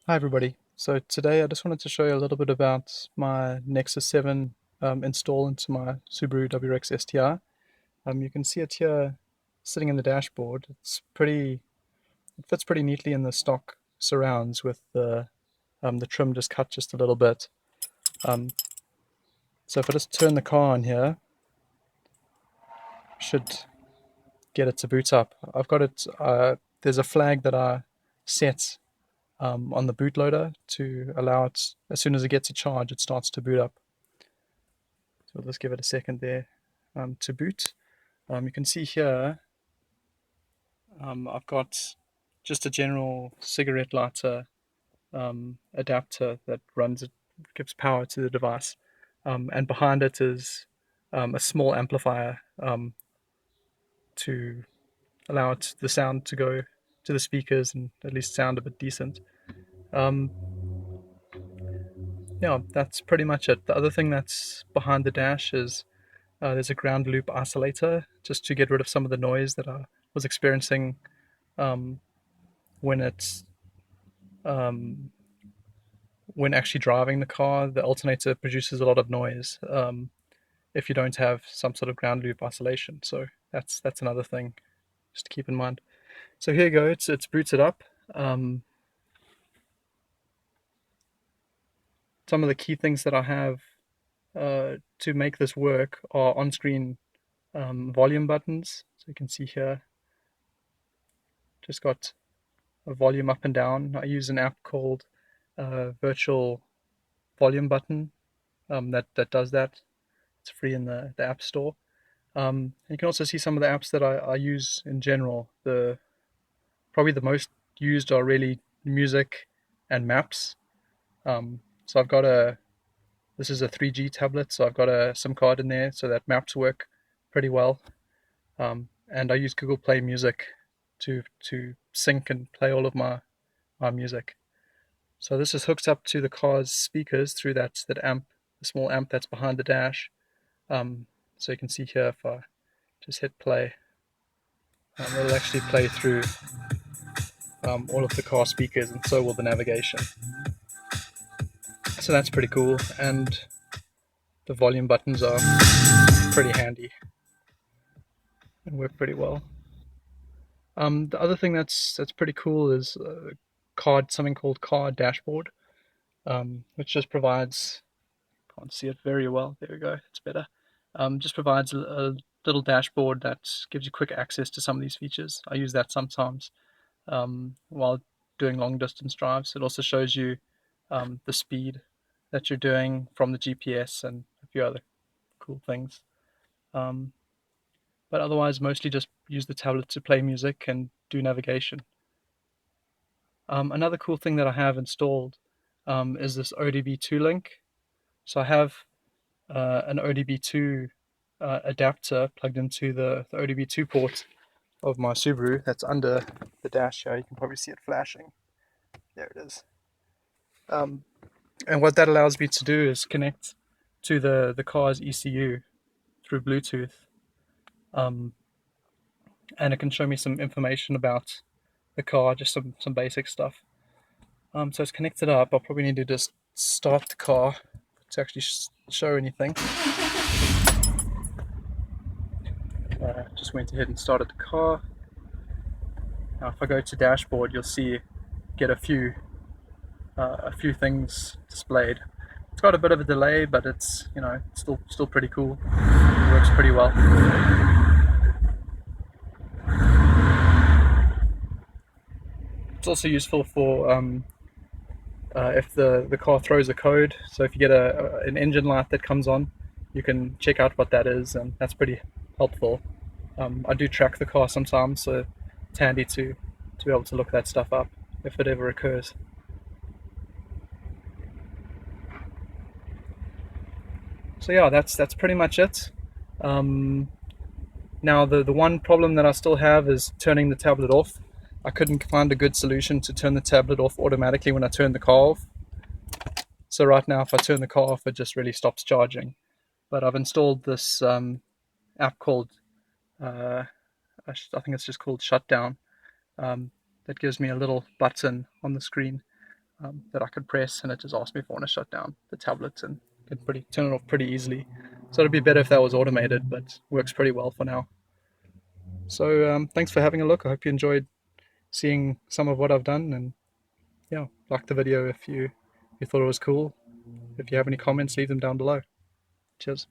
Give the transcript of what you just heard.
Hi everybody. So today I just wanted to show you a little bit about my Nexus 7 install into my Subaru WRX STi. You can see it here sitting in the dashboard. It fits pretty neatly in the stock surrounds with the trim just cut just a little bit. Um, so if I just turn the car on here, should get it to boot up. I've got it. There's a flag that I set on the bootloader to allow it, as soon as it gets a charge, it starts to boot up. So let's give it a second there to boot. You can see here I've got just a general cigarette lighter adapter that gives power to the device, and behind it is a small amplifier to allow the sound to go to the speakers and at least sound a bit decent. Um, yeah, that's pretty much it. The other thing that's behind the dash is there's a ground loop isolator just to get rid of some of the noise that I was experiencing um, when it's um, when actually driving the car. The alternator produces a lot of noise if you don't have some sort of ground loop isolation. So that's another thing just to keep in mind. So here you go. It's booted up. Um, some of the key things that I have to make this work are on-screen volume buttons. So you can see here, just got a volume up and down. I use an app called Virtual Volume Button that does that. It's free in the App Store. You can also see some of the apps that I use in general. Probably the most used are really music and maps. So I've got this is a 3G tablet, so I've got a SIM card in there so that maps work pretty well. And I use Google Play Music to sync and play all of my music. So this is hooked up to the car's speakers through that amp, the small amp that's behind the dash. So you can see here if I just hit play, it'll actually play through all of the car speakers, and so will the navigation. So that's pretty cool, and the volume buttons are pretty handy and work pretty well. The other thing that's pretty cool is something called Car Dashboard, which just provides, can't see it very well. There we go. It's better. Just provides a little dashboard that gives you quick access to some of these features. I use that sometimes while doing long distance drives. It also shows you the speed that you're doing from the GPS and a few other cool things. Um, but otherwise, mostly just use the tablet to play music and do navigation. Another cool thing that I have installed is this ODB2 link. So I have an ODB2 adapter plugged into the ODB2 port of my Subaru that's under the dash here. You can probably see it flashing. There it is. Um, and what that allows me to do is connect to the car's ECU through Bluetooth, um, and it can show me some information about the car, just some basic stuff. So it's connected up. I'll probably need to just start the car to actually show anything. Just went ahead and started the car. Now if I go to dashboard, you'll see get a few things displayed. It's got a bit of a delay, but it's still pretty cool. It works pretty well. It's also useful for if the car throws a code. So if you get an engine light that comes on, you can check out what that is, and that's pretty helpful. I do track the car sometimes, so it's handy to be able to look that stuff up if it ever occurs. So yeah, that's pretty much it. Um, Now the one problem that I still have is turning the tablet off. I couldn't find a good solution to turn the tablet off automatically when I turn the car off. So right now, if I turn the car off, it just really stops charging. But I've installed this app called, uh, I think it's just called Shutdown, that gives me a little button on the screen that I could press, and it just asked me if I want to shut down the tablet and turn it off pretty easily. So it'd be better if that was automated, but works pretty well for now. So thanks for having a look. I hope you enjoyed seeing some of what I've done, and yeah, like the video if you thought it was cool. If you have any comments, leave them down below. Cheers.